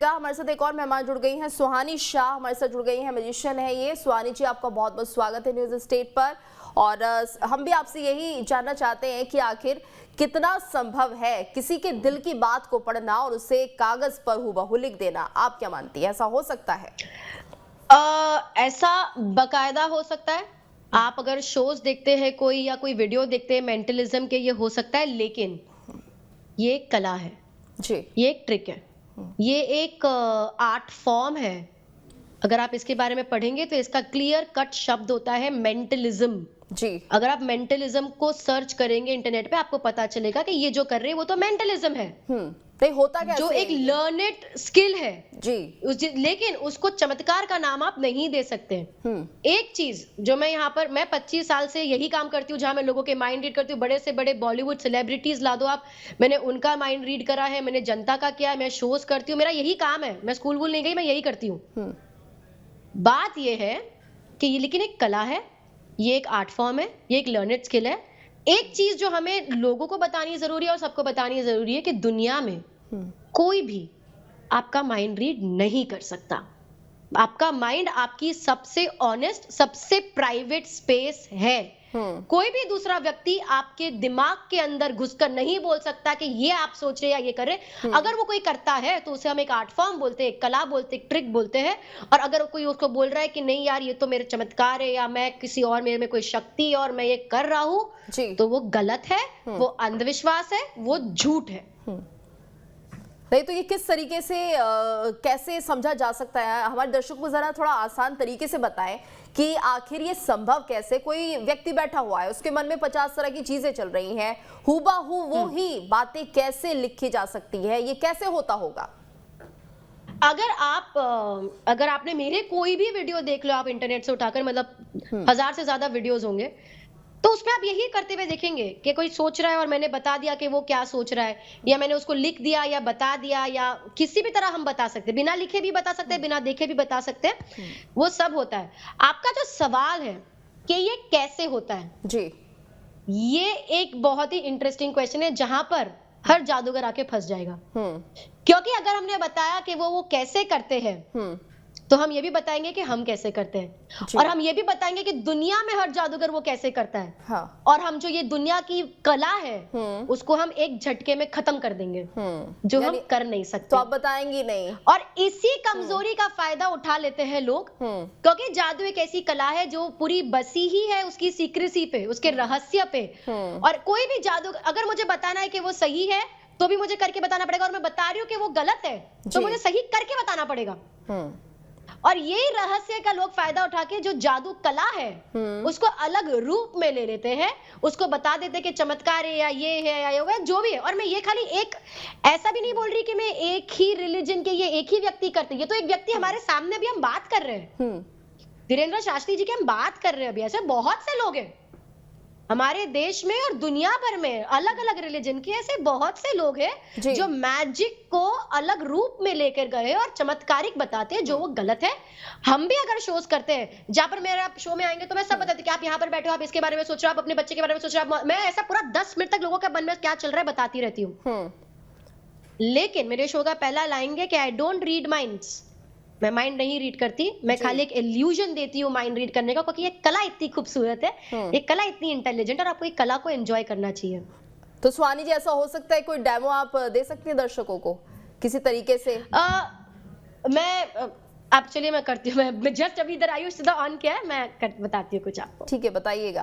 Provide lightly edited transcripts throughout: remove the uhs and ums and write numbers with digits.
का। हमारे साथ एक और मेहमान जुड़ गई हैं, सुहानी शाह हमारे साथ जुड़ गई हैं, मैजिशियन है ये। सुहानी जी, आपका बहुत बहुत स्वागत है न्यूज स्टेट पर। और हम भी आपसे यही जानना चाहते हैं कि आखिर कितना संभव है किसी के दिल की बात को पढ़ना और उसे कागज पर हूबहू लिख देना। आप क्या मानती है, ऐसा हो सकता है? ऐसा बकायदा हो सकता है। आप अगर शोज देखते हैं कोई या कोई वीडियो देखते हैं मेंटलिज्म के, ये हो सकता है, लेकिन ये एक कला है जी, ये एक ट्रिक है, ये एक आर्ट फॉर्म है। अगर आप इसके बारे में पढ़ेंगे तो इसका क्लियर कट शब्द होता है मेंटलिज्म जी। अगर आप मेंटलिज्म को सर्च करेंगे इंटरनेट पे, आपको पता चलेगा कि ये जो कर रहे हैं वो तो मेंटलिज्म है। नहीं होता कैसे? जो एक लर्नेड स्किल है जी। लेकिन उसको चमत्कार का नाम आप नहीं दे सकते। एक चीज जो मैं यहाँ पर, मैं 25 साल से यही काम करती हूँ, जहां मैं लोगों के माइंड रीड करती हूँ। बड़े से बड़े बॉलीवुड सेलिब्रिटीज ला दो आप, मैंने उनका माइंड रीड करा है, मैंने जनता का किया है, मैं शोज करती हूँ, मेरा यही काम है। मैं स्कूल वूल नहीं गई, मैं यही करती हूँ। बात ये है कि ये लेकिन एक कला है, ये एक आर्ट फॉर्म है, ये एक लर्नेड स्किल है। एक चीज जो हमें लोगों को बतानी जरूरी है और सबको बतानी जरूरी है कि दुनिया में कोई भी आपका माइंड रीड नहीं कर सकता। आपका माइंड आपकी सबसे ऑनेस्ट, सबसे प्राइवेट स्पेस है। कोई भी दूसरा व्यक्ति आपके दिमाग के अंदर घुसकर नहीं बोल सकता कि ये आप सोच रहे या ये कर रहे। अगर वो कोई करता है तो उसे हम एक आर्ट फॉर्म बोलते हैं, एक कला बोलते हैं, एक ट्रिक बोलते हैं। और अगर कोई उसको बोल रहा है कि नहीं यार ये तो मेरे चमत्कार है या मैं किसी और, मेरे में कोई शक्ति और मैं ये कर रहा हूं, तो वो गलत है, वो अंधविश्वास है, वो झूठ है। नहीं तो ये किस तरीके से कैसे समझा जा सकता है? हमारे दर्शकों को जरा थोड़ा आसान तरीके से बताएं कि आखिर ये संभव कैसे? कोई व्यक्ति बैठा हुआ है, उसके मन में 50 तरह की चीजें चल रही हैं, हूबहू वो ही बातें कैसे लिखी जा सकती है? ये कैसे होता होगा? अगर आपने मेरे कोई भी वीडियो देख लो आप इंटरनेट से उठाकर, मतलब 1000 से ज्यादा वीडियोस होंगे, तो उसमें आप यही करते हुए देखेंगे कि कोई सोच रहा है और मैंने बता दिया कि वो क्या सोच रहा है, या मैंने उसको लिख दिया या बता दिया, या किसी भी तरह हम बता सकते हैं, बिना लिखे भी बता सकते हैं, बिना देखे भी बता सकते हैं। वो सब होता है। आपका जो सवाल है कि ये कैसे होता है जी, ये एक बहुत ही इंटरेस्टिंग क्वेश्चन है, जहां पर हर जादूगर आके फंस जाएगा। क्योंकि अगर हमने बताया कि वो कैसे करते हैं, तो हम ये भी बताएंगे कि हम कैसे करते हैं, और हम ये भी बताएंगे कि दुनिया में हर जादूगर वो कैसे करता है। हाँ। और हम जो ये दुनिया की कला है उसको हम एक झटके में खत्म कर देंगे, जो हम कर नहीं सकते। तो आप बताएंगे नहीं। और इसी कमजोरी का फायदा उठा लेते हैं लोग, क्योंकि जादू एक ऐसी कला है जो पूरी बसी ही है उसकी सीक्रेसी पे, उसके रहस्य पे। और कोई भी जादू अगर मुझे बताना है कि वो सही है तो भी मुझे करके बताना पड़ेगा, और मैं बता रही हूँ कि वो गलत है तो मुझे सही करके बताना पड़ेगा। और यही रहस्य का लोग फायदा उठा के जो जादू कला है उसको अलग रूप में ले लेते हैं, उसको बता देते कि चमत्कार है या ये है या वो है, जो भी है। और मैं ये खाली एक ऐसा भी नहीं बोल रही कि मैं एक ही रिलीजन के, ये एक ही व्यक्ति करते हैं, ये तो एक व्यक्ति हमारे सामने भी हम बात कर रहे हैं, धीरेन्द्र शास्त्री जी की हम बात कर रहे हैं अभी। ऐसे बहुत से लोग हैं हमारे देश में और दुनिया भर में, अलग अलग रिलीजन के ऐसे बहुत से लोग हैं जो मैजिक को अलग रूप में लेकर गए और चमत्कारिक बताते हैं, जो वो गलत है। हम भी अगर शोज करते हैं, जहां पर मेरे आप शो में आएंगे तो मैं सब बताती हूँ कि आप यहाँ पर बैठे हो, आप इसके बारे में सोच रहे हो, आप अपने बच्चे के बारे में सोच रहे हो, मैं ऐसा पूरा 10 मिनट तक लोगों के मन में क्या चल रहा है बताती रहती हूँ। लेकिन मेरे शो का पहला लाएंगे कि आई डोंट रीड माइंड्स, मैं माइंड नहीं रीड करती, मैं खाली एक इल्यूजन देती हूँ माइंड रीड करने का, क्योंकि ये कला इतनी खूबसूरत है, ये कला इतनी इंटेलिजेंट, और आपको ये कला को एंजॉय करना चाहिए। तो सुहानी जी, ऐसा हो सकता है कोई डेमो आप दे सकती हैं दर्शकों को किसी तरीके से? आप चलिए मैं करती हूँ, मैं जस्ट अभी इधर आई हूँ, सीधा ऑन किया है, मैं बताती हूँ कुछ आपको। ठीक है, बताइएगा।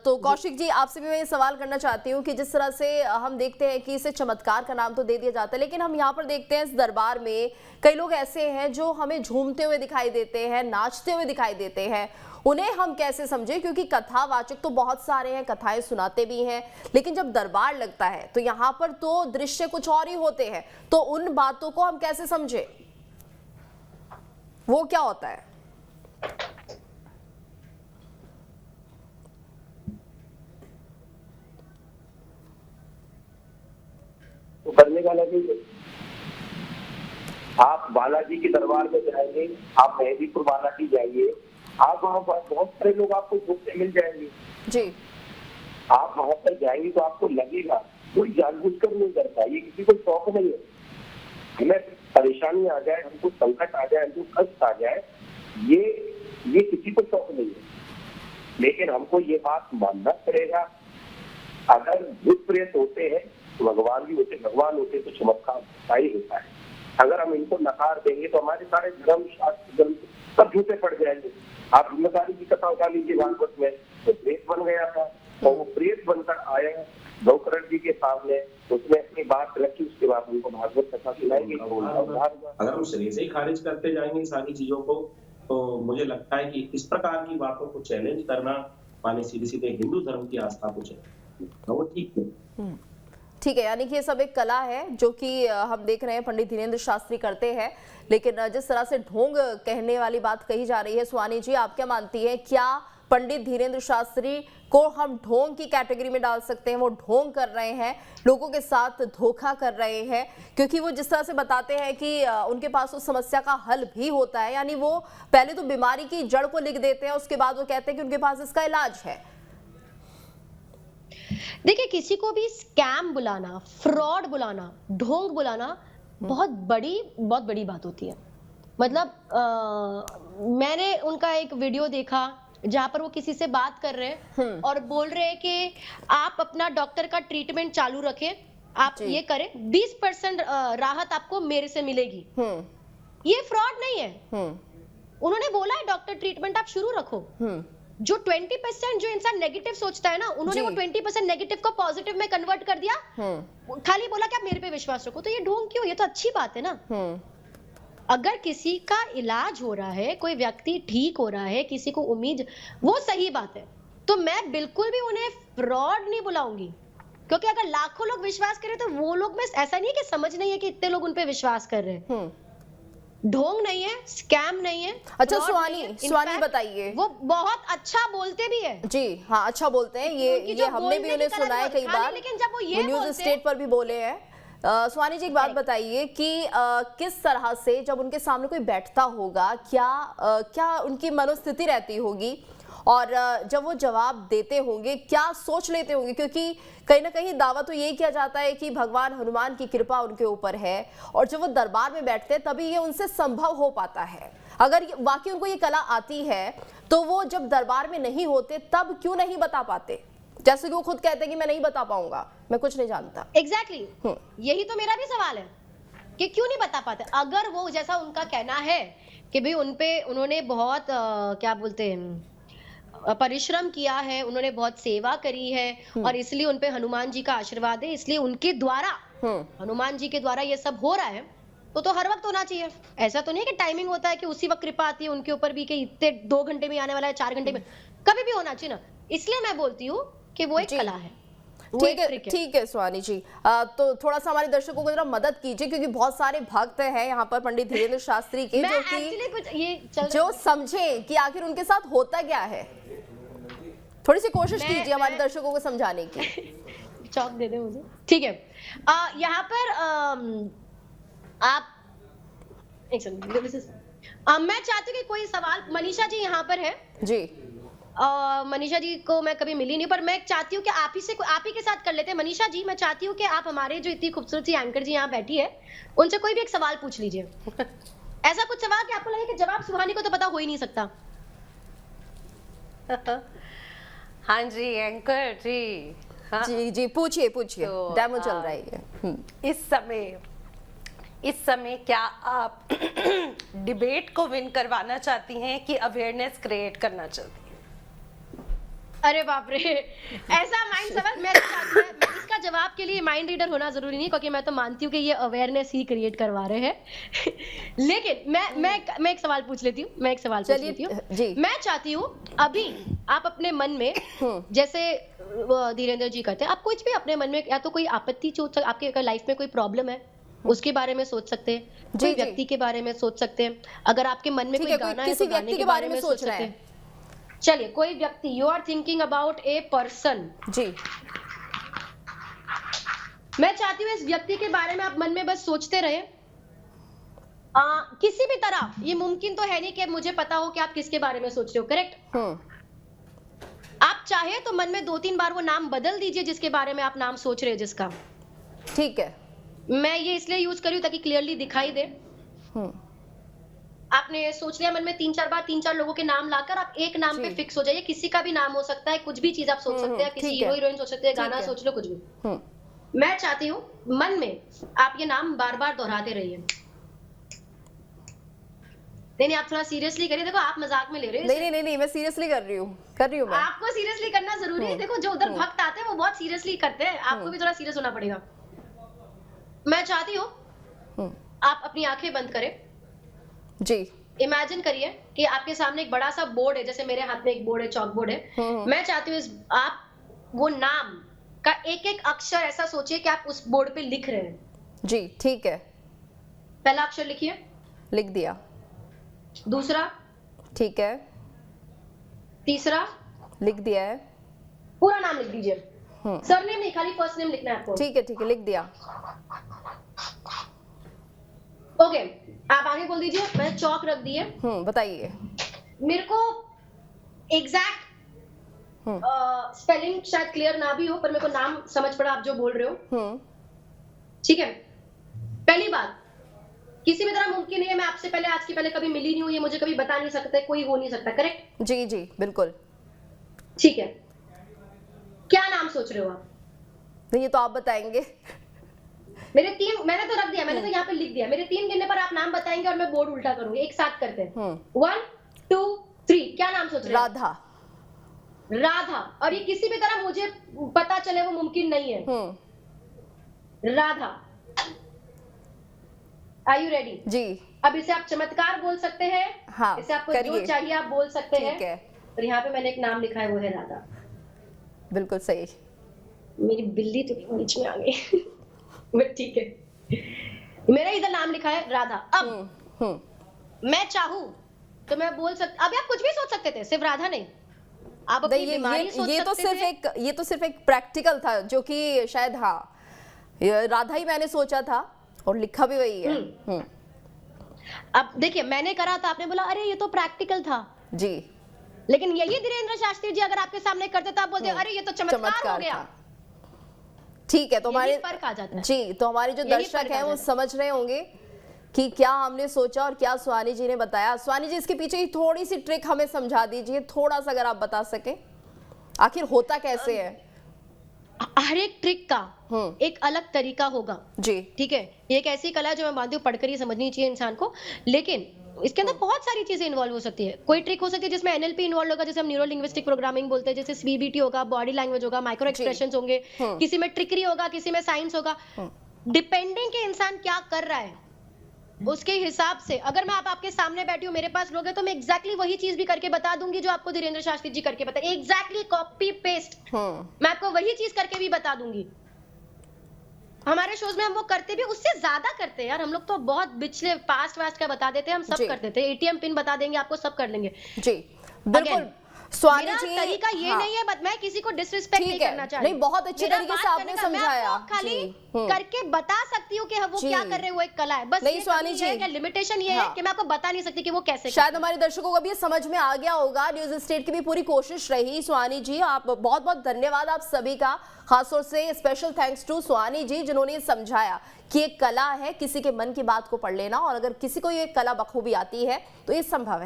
तो कौशिक जी, आपसे भी मैं ये सवाल करना चाहती हूँ कि जिस तरह से हम देखते हैं कि इसे चमत्कार का नाम तो दे दिया जाता है, लेकिन हम यहाँ पर देखते हैं इस दरबार में कई लोग ऐसे हैं जो हमें झूमते हुए दिखाई देते हैं, नाचते हुए दिखाई देते हैं। उन्हें हम कैसे समझें? क्योंकि कथावाचक तो बहुत सारे हैं, कथाएं सुनाते भी हैं, लेकिन जब दरबार लगता है तो यहाँ पर तो दृश्य कुछ और ही होते हैं। तो उन बातों को हम कैसे समझें? वो क्या होता है? तो करने वाला भी आप बालाजी के दरबार में जाएंगे, आप मेहदीपुर बालाजी जाइए, आप वहाँ पर बहुत सारे लोग आपको घूमते मिल जाएंगे जी। आप वहाँ पर जाएंगे तो आपको लगेगा कोई जानबूझकर नहीं करता, ये किसी को शौक नहीं है। हमें परेशानी आ जाए, हमको संकट आ जाए, हमको कष्ट आ जाए, ये किसी को शौक नहीं है। लेकिन हमको ये बात मानना पड़ेगा, अगर भूत प्रेत होते हैं तो भगवान भी होते, भगवान होते तो चमत्कार होता ही होता है। अगर हम इनको नकार देंगे तो हमारे सारे धर्म शास्त्र ग्रंथ सब झूठे पड़ जाएंगे। आप जिम्मेदारी की कथा उठा लीजिए, भागवत में तो प्रेत बन गया था और वो प्रेत बनकर आया गौकर्ण जी के सामने, उसने अपनी बात रखी, उसके बाद उनको भागवत कथा सुनाएंगे। अगर हम शरीर से ही खारिज करते जाएंगे सारी चीजों को, तो मुझे लगता है कि इस प्रकार की बातों को चैलेंज करना माने सीधे सीधे हिंदू धर्म की आस्था को चैलेंज, वो ठीक है। ठीक है, यानी कि ये सब एक कला है जो कि हम देख रहे हैं पंडित धीरेन्द्र शास्त्री करते हैं। लेकिन जिस तरह से ढोंग कहने वाली बात कही जा रही है, सुहानी जी आप क्या मानती हैं, क्या पंडित धीरेन्द्र शास्त्री को हम ढोंग की कैटेगरी में डाल सकते हैं? वो ढोंग कर रहे हैं, लोगों के साथ धोखा कर रहे हैं, क्योंकि वो जिस तरह से बताते हैं कि उनके पास उस समस्या का हल भी होता है, यानी वो पहले तो बीमारी की जड़ को लिख देते हैं, उसके बाद वो कहते हैं कि उनके पास इसका इलाज है। देखिए, किसी को भी स्कैम बुलाना, फ्रॉड बुलाना, ढोंग बुलाना बहुत बड़ी बात होती है। मतलब मैंने उनका एक वीडियो देखा जहां पर वो किसी से बात कर रहे हैं और बोल रहे हैं कि आप अपना डॉक्टर का ट्रीटमेंट चालू रखें, आप ये करें, 20% राहत आपको मेरे से मिलेगी। ये फ्रॉड नहीं है। उन्होंने बोला है डॉक्टर ट्रीटमेंट आप शुरू रखो। जो 20% जो इंसान नेगेटिव सोचता है ना, उन्होंने वो 20% नेगेटिव को पॉजिटिव में कन्वर्ट कर दिया। खाली बोला कि आप मेरे पे विश्वास रखो। तो ये ढोंग क्यों? ये तो अच्छी बात है ना। अगर किसी का इलाज हो रहा है, कोई व्यक्ति ठीक हो रहा है, किसी को उम्मीद, वो सही बात है, तो मैं बिल्कुल भी उन्हें फ्रॉड नहीं बुलाऊंगी। क्योंकि अगर लाखों लोग विश्वास करें तो वो लोग में ऐसा नहीं है कि समझ नहीं है कि इतने लोग उन पे विश्वास कर रहे हैं। ढोंग नहीं है, स्कैम नहीं है। अच्छा सुहानी बताइए, वो बहुत अच्छा बोलते भी है जी। हाँ, अच्छा बोलते हैं, ये हमने भी उन्हें सुना है कई बार, लेकिन जब वो ये न्यूज़ स्टेट पर भी बोले हैं। सुहानी जी एक बात बताइए कि किस तरह से जब उनके सामने कोई बैठता होगा, क्या उनकी मनोस्थिति रहती होगी, और जब वो जवाब देते होंगे क्या सोच लेते होंगे? क्योंकि कहीं ना कहीं दावा तो यही किया जाता है कि भगवान हनुमान की कृपा उनके ऊपर है, और जब वो दरबार में बैठते हैं तभी ये उनसे संभव हो पाता है। अगर वाकई उनको ये कला आती है तो वो जब दरबार में नहीं होते तब क्यों नहीं बता पाते? जैसे कि वो खुद कहते हैं कि मैं नहीं बता पाऊंगा, मैं कुछ नहीं जानता। एग्जैक्टली यही तो मेरा भी सवाल है कि क्यों नहीं बता पाते। अगर वो जैसा उनका कहना है कि भाई उन्होंने बहुत क्या बोलते हैं, परिश्रम किया है, उन्होंने बहुत सेवा करी है और इसलिए उनपे हनुमान जी का आशीर्वाद है, इसलिए उनके द्वारा, हनुमान जी के द्वारा ये सब हो रहा है, तो हर वक्त होना चाहिए। ऐसा तो नहीं है कि टाइमिंग होता है कि उसी वक्त कृपा आती है उनके ऊपर भी कि इतने 2 घंटे में आने वाला है, 4 घंटे में, कभी भी होना चाहिए ना। इसलिए मैं बोलती हूँ कि वो एक कला है। ठीक है सुहानी जी, तो थोड़ा सा हमारे दर्शकों को जरा मदद कीजिए, क्योंकि बहुत सारे भक्त हैं यहाँ पर पंडित धीरेन्द्र शास्त्री के जो समझे कि आखिर उनके साथ होता क्या है। थोड़ी सी कोशिश कीजिए हमारे दर्शकों को समझाने की। चौक दे दे मुझे, ठीक है। यहाँ पर आप एक सेकंड, मैं चाहती हूँ कि कोई सवाल, मनीषा जी यहाँ पर है जी। मनीषा जी को मैं कभी मिली नहीं, पर मैं चाहती हूँ कि आप ही के साथ कर लेते हैं। मनीषा जी, मैं चाहती हूँ कि आप हमारे जो इतनी खूबसूरत सी एंकर जी यहाँ बैठी है, उनसे कोई भी एक सवाल पूछ लीजिए। ऐसा कुछ सवाल कि आपको लगे कि जवाब सुहानी को तो पता हो ही नहीं सकता। हाँ जी एंकर जी। हाँ। जी पूछिए तो, डेमो चल रहा है। इस समय क्या आप डिबेट को विन करवाना चाहती हैं कि अवेयरनेस क्रिएट करना चाहती हैं? अरे बाप रे, ऐसा माइंड सवाल। मैं इसका जवाब के लिए माइंड रीडर होना जरूरी नहीं, क्योंकि मैं तो मानती हूँ कि ये अवेयरनेस ही क्रिएट करवा रहे हैं। लेकिन मैं एक सवाल पूछ लेती हूँ। मैं चाहती हूँ अभी आप अपने मन में, जैसे धीरेन्द्र जी करते हैं, आप कुछ भी अपने मन में, या तो कोई आपत्ति आपके लाइफ में कोई प्रॉब्लम है उसके बारे में सोच सकते हैं, कोई व्यक्ति के बारे में सोच सकते हैं, अगर आपके मन में कोई गाना है तो गाने के बारे में सोच सकते हैं। चलिए, कोई व्यक्ति, you are thinking about a person जी। मैं चाहती हूँ इस व्यक्ति के बारे में आप मन में बस सोचते रहे। किसी भी तरह, ये मुमकिन तो है नहीं कि मुझे पता हो कि आप किसके बारे में सोच रहे हो, करेक्ट? आप चाहे तो मन में 2-3 बार वो नाम बदल दीजिए जिसके बारे में आप नाम सोच रहे हो, जिसका। ठीक है, मैं ये इसलिए यूज करी ताकि क्लियरली दिखाई दे। आपने सोच लिया मन में 3-4 बार 3-4 लोगों के नाम लाकर आप एक नाम पे जी। फिक्स हो जाइए। किसी का भी नाम हो सकता है, कुछ भी चीज आप सोच सकते हैं, किसी ठीक है। हीरो हीरोइन सोच सकते हैं, ठीक गाना है। सोच लो, कुछ भी। हम्म मैं चाहती हूँ मन में आप ये नाम बार बार दोहराते रहिए। नहीं आप थोड़ा सीरियसली करिए। देखो आप मजाक में ले रहे हो नहीं इसे। नहीं नहीं मैं सीरियसली कर रही हूँ मैं। आपको सीरियसली करना जरूरी है। देखो जो उधर भक्त आते हैं वो बहुत सीरियसली करते हैं, आपको भी थोड़ा सीरियस होना पड़ेगा। मैं चाहती हूँ आप अपनी आंखें बंद करें। जी इमेजिन करिए कि आपके सामने एक बड़ा सा बोर्ड है, जैसे मेरे हाथ में एक बोर्ड है, चॉक बोर्ड है। मैं चाहती हूँ आप वो नाम का एक एक अक्षर ऐसा सोचिए कि आप उस बोर्ड पे लिख रहे हैं। जी ठीक है, पहला अक्षर लिखिए, लिख दिया। दूसरा, ठीक है, तीसरा, लिख दिया है। पूरा नाम लिख दीजिए। सरनेम नहीं, खाली फर्स्ट नेम लिखना है आपको। ठीक है लिख दिया। ओके, आप आगे बोल दीजिए। मैंने चौक रख दिए। बताइए। मेरे को एग्जैक्ट स्पेलिंग शायद क्लियर ना भी हो, पर मेरे को नाम समझ पड़ा आप जो बोल रहे हो। ठीक है, पहली बात, किसी भी तरह मुमकिन नहीं है मैं आपसे पहले आज के पहले कभी मिली नहीं हूं, ये मुझे कभी बता नहीं सकते, कोई हो नहीं सकता, करेक्ट? जी जी बिल्कुल। ठीक है, क्या नाम सोच रहे हो आप? नहीं ये तो आप बताएंगे। मेरे 3, मैंने तो रख दिया, मैंने तो यहाँ पे लिख दिया। मेरे 3 गिनने पर आप नाम बताएंगे और मैं बोर्ड उल्टा करूंगी। एक साथ करते हैं। 1 2 3। क्या नाम सोच रहे हैं? राधा। राधा। और ये किसी भी तरह मुझे पता चले वो मुमकिन नहीं है। राधा। Are you ready? जी। अब इसे आप चमत्कार बोल सकते हैं। हाँ, इसे आपको करिए। जो चाहिए आप बोल सकते हैं। ठीक है, और यहाँ पे मैंने एक नाम लिखा है, वो है राधा। बिल्कुल सही। मेरी बिल्ली तो बीच में आ गई। बट ठीक है, मेरा इधर नाम लिखा है राधा। अब मैं चाहूं तो मैं बोल सकती, अभी आप कुछ भी सोच सकते थे, सिर्फ राधा नहीं, आप अपनी बीमारी सोच ये तो सकते थे। ये तो सिर्फ एक प्रैक्टिकल था, जो कि शायद ये राधा ही मैंने सोचा था और लिखा भी वही है। अब देखिए, मैंने करा था, आपने बोला अरे ये तो प्रैक्टिकल था। जी, लेकिन यही धीरेन्द्र शास्त्री जी अगर आपके सामने करते तो आप बोलते अरे ये तो चमत्कार हो गया। था। ठीक है, तो यही हमारे फर्क आ जाता है। जी, तो हमारे जो यही दर्शक फर्क हैं आ वो जाता है। समझ रहे होंगे कि क्या हमने सोचा और क्या सुहानी जी ने बताया। सुहानी जी, इसके पीछे की थोड़ी सी ट्रिक हमें समझा दीजिए, थोड़ा सा अगर आप बता सके, आखिर होता कैसे है। हर एक ट्रिक का एक अलग तरीका होगा। जी, ठीक है, ये एक ऐसी कला है जो मैं मानती हूँ पढ़कर ही समझनी चाहिए इंसान को, लेकिन इसके अंदर बहुत सारी चीजें इन्वॉल्व हो सकती है। कोई ट्रिक हो सकती है जिसमें एनएलपी इन्वॉल्व होगा, जैसे हम न्यूरो लिंग्विस्टिक प्रोग्रामिंग बोलते हैं, जैसे सीबीटी होगा, बॉडी लैंग्वेज होगा, माइक्रो एक्सप्रेशंस होंगे, किसी में ट्रिकरी होगा, किसी में साइंस होगा। डिपेंडिंग के इंसान क्या कर रहा है उसके हिसाब से, अगर मैं आपके सामने बैठी हूँ, मेरे पास लोग हैं, तो मैं एग्जैक्टली वही चीज भी करके बता दूंगी जो आपको धीरेन्द्र शास्त्री जी करके बताए। एग्जैक्टली कॉपी पेस्ट मैं आपको वही चीज करके भी बता दूंगी। हमारे शोज में हम वो करते भी, उससे ज्यादा करते हैं यार। हम लोग तो बहुत पिछले पास्ट वास्ट का बता देते हैं, हम सब जी। कर देते हैं। एटीएम पिन बता देंगे आपको, सब कर लेंगे। जी बिल्कुल। Again, सुहानी मेरा जी, तरीका ये हाँ। नहीं है, बट मैं किसी को डिसरिस्पेक्ट ठीक नहीं है। करना चाह रही। नहीं, बहुत अच्छे मेरा तरीके बात से आपने करने का, मैं समझाया। आपको खाली जी, करके बता सकती हूँ कि वो जी। क्या कर रहे हैं, वो एक कला है। बस नहीं, ये सुहानी कमी है जी। कि लिमिटेशन ये है हाँ। कि मैं आपको बता नहीं सकती कि वो कैसे शायद हमारे दर्शकों को भी ये समझ में आ गया होगा। न्यूज स्टेट की भी पूरी कोशिश रही। सुहानी जी, आप बहुत बहुत धन्यवाद आप सभी का, खासतौर से स्पेशल थैंक्स टू सुहानी जी, जिन्होंने ये समझाया कि एक कला है किसी के मन की बात को पढ़ लेना, और अगर किसी को ये कला बखूबी आती है तो ये संभव है।